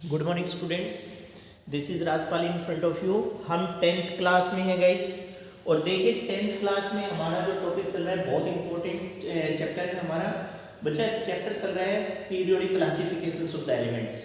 Good morning students, this is Rajpal in front of you. हम 10th class में हैं guys. और देखिए 10th क्लास में हमारा जो टॉपिक चल रहा है बहुत इंपॉर्टेंट चैप्टर है हमारा। बच्चा चैप्टर चल रहा है periodic classifications of the elements.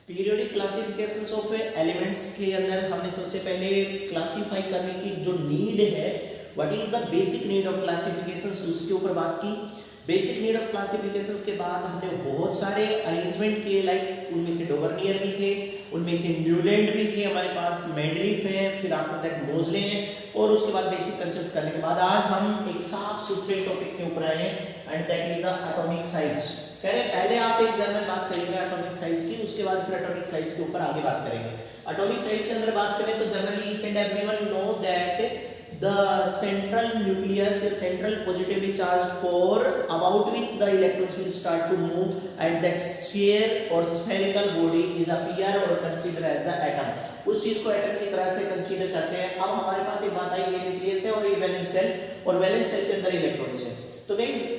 Periodic classifications of elements के अंदर हमने सबसे पहले क्लासीफाई करने की जो नीड है, what is the basic need of classifications, उसके ऊपर बात की। बेसिक नीड ऑफ क्लासिफिकेशंस के बाद हमने बहुत सारे अरेंजमेंट किए, लाइक उनमें से डोवर्नियर भी थे, उनमें से न्यूलैंड भी थे, हमारे पास मेंडलीफ है, फिर आफ्टर दैट मोजले हैं। और उसके बाद बेसिक कंसेप्ट करने के बाद आज हम एक साफ सुथरे टॉपिक के ऊपर आए हैं, and that is the atomic size. कह रहे पहले आप एक जनरल बात करेंगे एटॉमिक साइज की, उसके बाद फिर एटॉमिक साइज के ऊपर आगे बात करेंगे। एटॉमिक साइज के अंदर बात करें तो generally each and everyone know that the central nucleus is central positively charged core about which the electrons will start to move, and that sphere or spherical body is appear or consider as the atom। उस चीज को atom की तरह से consider करते हैं। अब हमारे पास एक बात आई, ये न्यूक्लियस है और ये वैलेंस सेल, और वैलेंस सेल के अंदर इलेक्ट्रॉन्स है। तो गाइस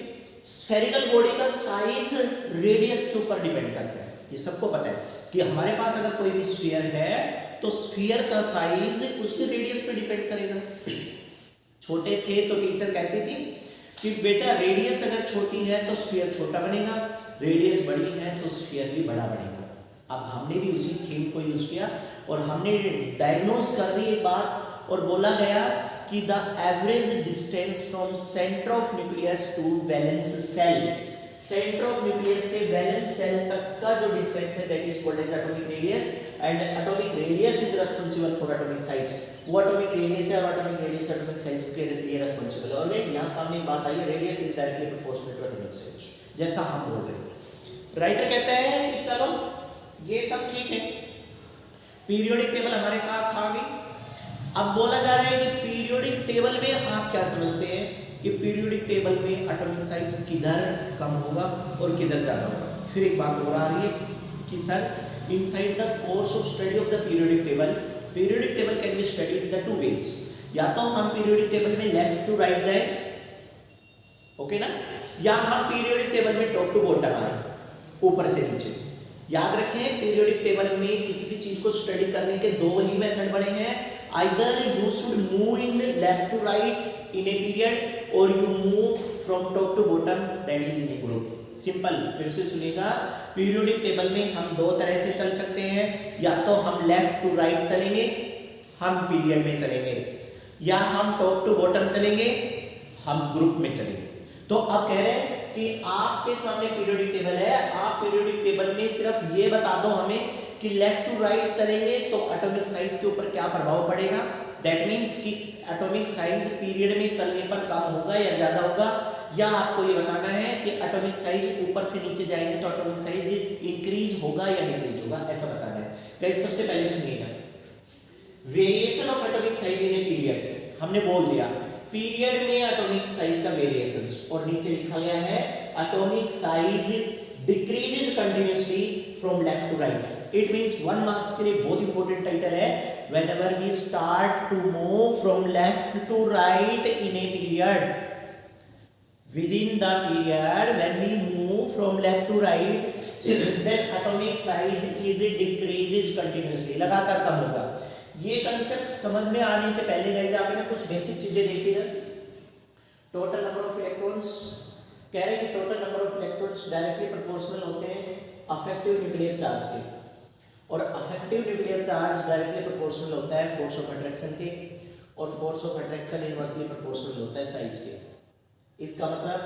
स्फेरिकल बॉडी का साइज रेडियस के ऊपर डिपेंड करता है। ये सबको पता है कि हमारे पास अगर कोई भी स्फीयर है तो स्फीयर का साइज उसके रेडियस पे डिपेंड करेगा। छोटे थे तो टीचर कहती थी कि बेटा रेडियस अगर छोटी है तो स्फीयर छोटा बनेगा, रेडियस बड़ी है तो स्फीयर भी बड़ा बनेगा। अब हमने भी उसी थीम को यूज किया और हमने डायग्नोस कर दी एक बात, और बोला गया कि the average distance from centre of nucleus to valence shell, centre of nucleus से वैलेंस सेल तक का जो डिस्टेंस है that is called as atomic radius, and atomic radius is responsible for atomic size. वो एटॉमिक रेडियस है और atomic radius atomic size के लिए रिस्पांसिबल है। और गाइस यहां सामने एक बात आई, radius is directly proportional to atomic size, जैसा हम बोल रहे हैं। राइटर कहता है कि चलो ये सब ठीक है, पीरियोडिक टेबल हमारे साथ आ गई। अब बोला जा रहा है कि पीरियोडिक टेबल में आप क्या समझते हैं कि पीरियोडिक टेबल में एटॉमिक साइज किधर कम होगा और किधर ज्यादा होगा। फिर एक बात और आ रही है कि sir inside the course of study of the periodic table can be studied in the two ways. या तो हम पीरियोडिक टेबल में लेफ्ट टू राइट जाए, ओके ना, या हम पीरियोडिक टेबल में टॉप टू बॉटम आए, ऊपर से नीचे। याद रखें पीरियोडिक टेबल में किसी भी चीज को स्टडी करने के दो ही मेथड बने हैं, either you should move in left to right in a period और you move from top to bottom that is in a group. Simple, फिर से सुनिएगा, पीरियोडिक टेबल में हम दो तरह से चल सकते हैं, या तो हम लेफ्ट टू राइट चलेंगे, हम पीरियड में चलेंगे, या हम टॉप टू बॉटम चलेंगे, हम ग्रुप में चलेंगे। तो अब कह रहे हैं कि आपके सामने पीरियोडिक टेबल है, आप पीरियोडिक टेबल में सिर्फ ये बता दो हमें कि लेफ्ट टू राइट चलेंगे तो एटॉमिक साइज के ऊपर क्या प्रभाव पड़ेगा। दैट मींस कि एटॉमिक साइज पीरियड में चलने पर कम होगा या ज्यादा होगा, या आपको ये बताना है कि एटॉमिक साइज ऊपर से नीचे जाएंगे तो एटॉमिक साइज इंक्रीज होगा या डिक्रीज होगा, ऐसा बताना है। गाइस सबसे पहले सुनिएगा, variation of atomic size in a period. हमने बोल दिया पीरियड में एटॉमिक साइज का वेरिएशंस, और नीचे लिखा गया है atomic size decreases continuously from left to right. It means 1 marks के लिए बहुत इंपॉर्टेंट टाइटल है, whenever we start to move from left to right in a period, within the period when we move from left to right then atomic size is decreases continuously, लगातार कम होगा। ये concept समझ में आने से पहले guys आप ना कुछ बेसिक चीजें देखिएगा। टोटल नंबर ऑफ इलेक्ट्रॉन्स, कह रहे हैं कि total number of electrons directly proportional होते हैं अफेक्टिव न्यूक्लियर चार्ज के, और effective nuclear charge directly proportional होता है फोर्स ऑफ अट्रैक्शन के, और force of attraction inversely proportional होता है साइज के। इसका मतलब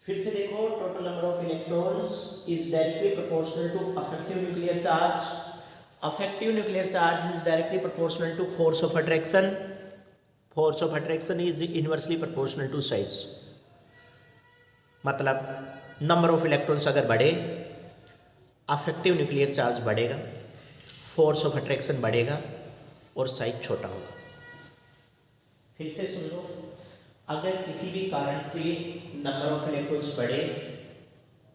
फिर से देखो, total number of electrons is directly proportional to effective nuclear charge, effective nuclear charge is directly proportional to force of attraction, force of attraction is inversely proportional to size. मतलब number of electrons अगर बढ़े, effective nuclear charge बढ़ेगा, force of attraction बढ़ेगा और size छोटा होगा। फिर से सुन लो, अगर किसी भी कारण से नंबर ऑफ इलेक्ट्रॉन्स बढ़े,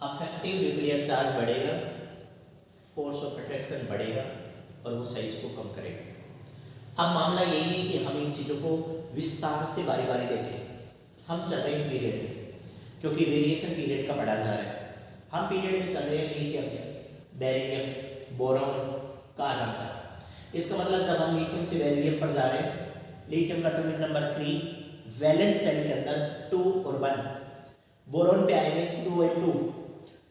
अफेक्टिव न्यूक्लियर चार्ज बढ़ेगा, फोर्स ऑफ अट्रैक्शन बढ़ेगा और वो साइज को कम करेगा। अब मामला यही है कि हम इन चीज़ों को विस्तार से बारी बारी देखें। हम चल रहे हैं पीरियड में, क्योंकि वेरिएशन पीरियड का बढ़ा जा रहा है। हम पीरियड में चल रहे हैं लिथियम, बेरिलियम, बोरॉन, कार्बन। इसका मतलब जब हम लिथियम से बेरिलियम पर जा रहे हैं, लिथियम का एटॉमिक नंबर 3, वैलेंस सेल के अंदर 2 और 1, बोरॉन पे आएंगे 2 और 2,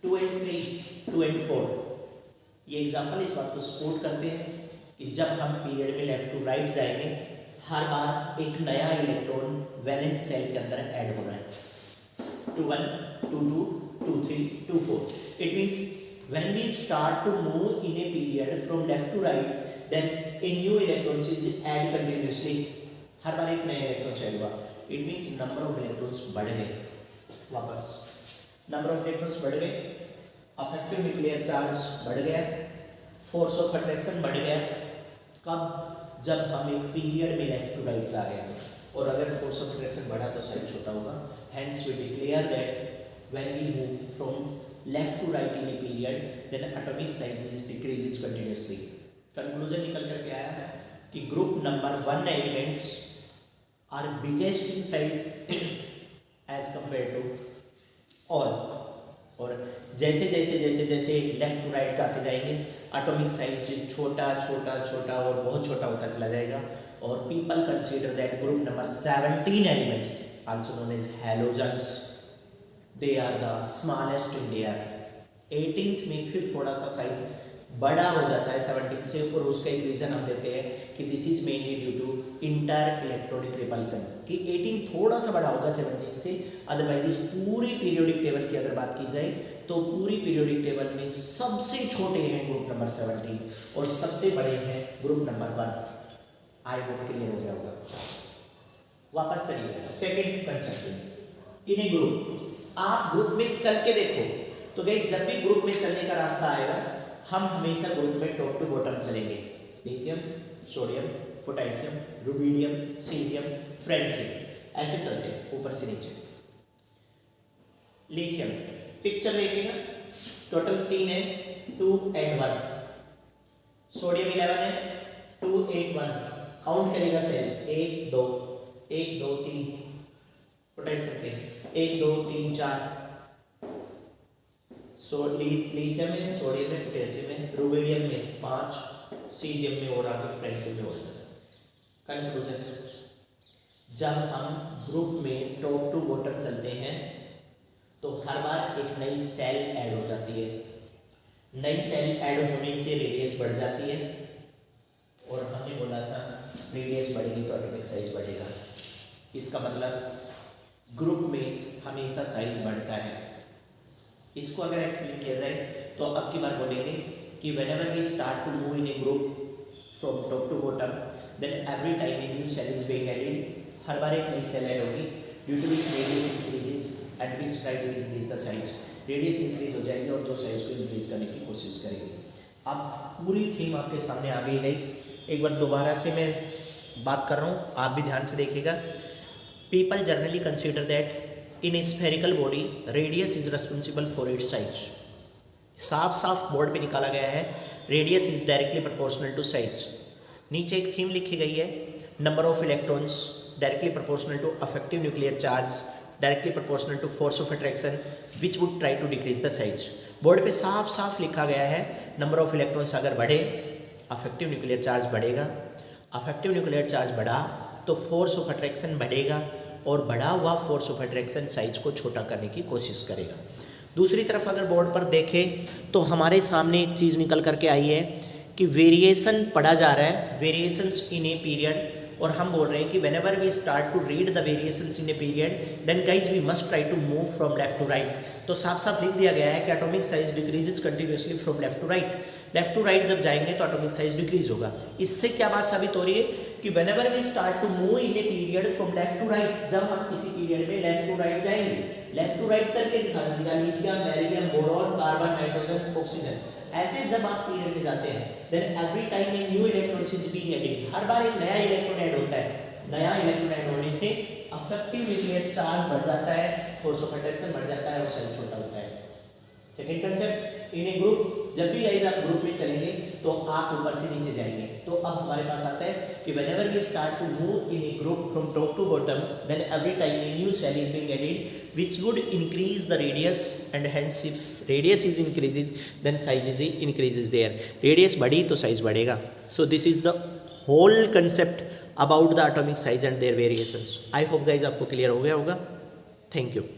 2 और 3, 2 और 4। ये एग्जांपल इस बात को सपोर्ट करते हैं कि जब हम पीरियड में लेफ्ट टू राइट जाएंगे, हर बार एक नया इलेक्ट्रॉन वैलेंस सेल के अंदर ऐड हो रहा है। 2 1, 2 2, 2 3, 2 4। It means when we start to move in a period from left to right, then a new electrons is added continuously. हर बार एक नया इलेक्ट्रॉन ऐड हुआ। It means number of electrons बढ़ गए। वापस number of electrons बढ़ गए, affective nuclear charge बढ़ गया, फोर्स ऑफ अट्रैक्शन बढ़ गया। कब? जब हम एक पीरियड में लेफ्ट टू राइट जा रहे हैं, और अगर फोर्स ऑफ अट्रैक्शन बढ़ा तो साइज छोटा होगा। Hence we declare that when we move from left to right in a period, then atomic size decreases continuously. Conclusion निकल कर के आया है कि group number 1 elements are biggest in size as compare to all, और जैसे जैसे जैसे जैसे लेफ्ट टू राइट जाते जाएंगे, एटॉमिक साइज छोटा छोटा छोटा और बहुत छोटा होता चला जाएगा। और people consider that group number 17 elements also known as halogens, they are the smallest in there. 18th में फिर थोड़ा सा साइज बड़ा हो जाता है 17 से, और उसका एक रीजन हम देते हैं कि this is mainly due to inter electronic repulsion, कि 18 थोड़ा सा बड़ा होगा 17 से। अदरवाइज इस पूरी पीरियोडिक टेबल की अगर बात की जाए तो पूरी पीरियोडिक टेबल में सबसे छोटे हैं ग्रुप नंबर 17 और सबसे बड़े हैं group number 1। I hope clear हो गया होगा। वापस चलिए second concept in a group. आप ग्रुप में चल के देखो तो गाइस, जब भी ग्रुप में चलने का रास्ता आएगा, हम हमेशा ग्रुप में टॉप टू बॉटम चलेंगे। Lithium, sodium, potassium, rubidium, caesium, francium, ऐसे चलते हैं ऊपर से नीचे। लिथियम पिक्चर देखिएगा, टोटल 3 है, 2 and 1। सोडियम 11 है, 2 8 1। काउंट करेगा सेल 1 2 1 2 3। पोटेशियम 1 2 3 4। लिथियम में, सोडियम में, पोटेशियम में, रुबिडियम में 5, सीजियम में और आगे फ्रेंसियम में हो जाता है। कंक्लूजन, जब हम ग्रुप में टॉप टू बॉटम चलते हैं तो हर बार एक नई सेल ऐड हो जाती है। नई सेल ऐड होने से रेडियस बढ़ जाती है, और हमने बोला था रेडियस बढ़ेगी तो एटॉमिक साइज बढ़ेगा। इसका मतलब ग्रुप में हमेशा साइज बढ़ता है। इसको अगर एक्सप्लेन किया जाए तो अब की बार बोलेंगे कि whenever we start to move in a group from top to bottom, then every time a new cell is being added. हर बार एक नई सेल ऐड होगी, due to which radius increases and which try to increase the size. Radius increase हो जाएगी और जो size को इंक्रीज करने की कोशिश करेगी। अब पूरी थीम आपके सामने आ गई गाइस। एक बार दोबारा से मैं बात कर रहा हूँ, आप भी ध्यान से देखिएगा। People generally consider that in a spherical body radius is responsible for its size. साफ साफ बोर्ड पे निकाला गया है, radius is directly proportional to size. नीचे एक थीम लिखी गई है, number of electrons directly proportional to effective nuclear charge directly proportional to force of attraction which would try to decrease the size. Board पे साफ साफ लिखा गया है, नंबर ऑफ इलेक्ट्रॉन्स अगर बढ़े अफेक्टिव न्यूक्लियर चार्ज बढ़ेगा, अफेक्टिव न्यूक्लियर चार्ज बढ़ा तो फोर्स ऑफ अट्रैक्शन बढ़ेगा, और बढ़ा हुआ फोर्स ऑफ अट्रैक्शन साइज को छोटा करने की कोशिश करेगा। दूसरी तरफ अगर बोर्ड पर देखें तो हमारे सामने एक चीज़ निकल करके आई है कि वेरिएशन पढ़ा जा रहा है, वेरिएशंस इन ए पीरियड, और हम बोल रहे हैं कि whenever we start to read the variations in a period then guys we must try to move from left to right. तो साफ साफ लिख दिया गया है कि atomic size decreases continuously from left to right. Left to right जब जाएंगे तो एटॉमिक साइज डिक्रीज होगा। इससे क्या बात साबित हो रही है कि whenever we start to move in a period from left to right, जब हम किसी पीरियड में लेफ्ट टू राइट जाएंगे, लेफ्ट टू राइट चल के दिखा दीजिएगा, lithium, beryllium, boron, carbon, nitrogen, oxygen, ऐसे जब आप पीरियड में जाते हैं then every time a new electron is being added. हर बार एक नया इलेक्ट्रॉन ऐड होता है। नया इलेक्ट्रॉन ऐड होने से अफेक्टिव न्यूक्लियर चार्ज बढ़ जाता है, फोर्स ऑफ अट्रैक्शन बढ़ जाता है और सेल छोटा होता है। Second concept, in a group जब भी गाइस आप ग्रुप में चलेंगे तो आप ऊपर से नीचे जाएंगे। तो अब हमारे पास आता है कि whenever we start to move in a group from top to bottom, then every time a new cell is being added which would increase the radius, and hence if radius is increases then size is increases there, radius बढ़ी तो size बढ़ेगा। So this is the whole concept about the atomic size and their variations। I hope guys आपको clear हो गया होगा। Thank you।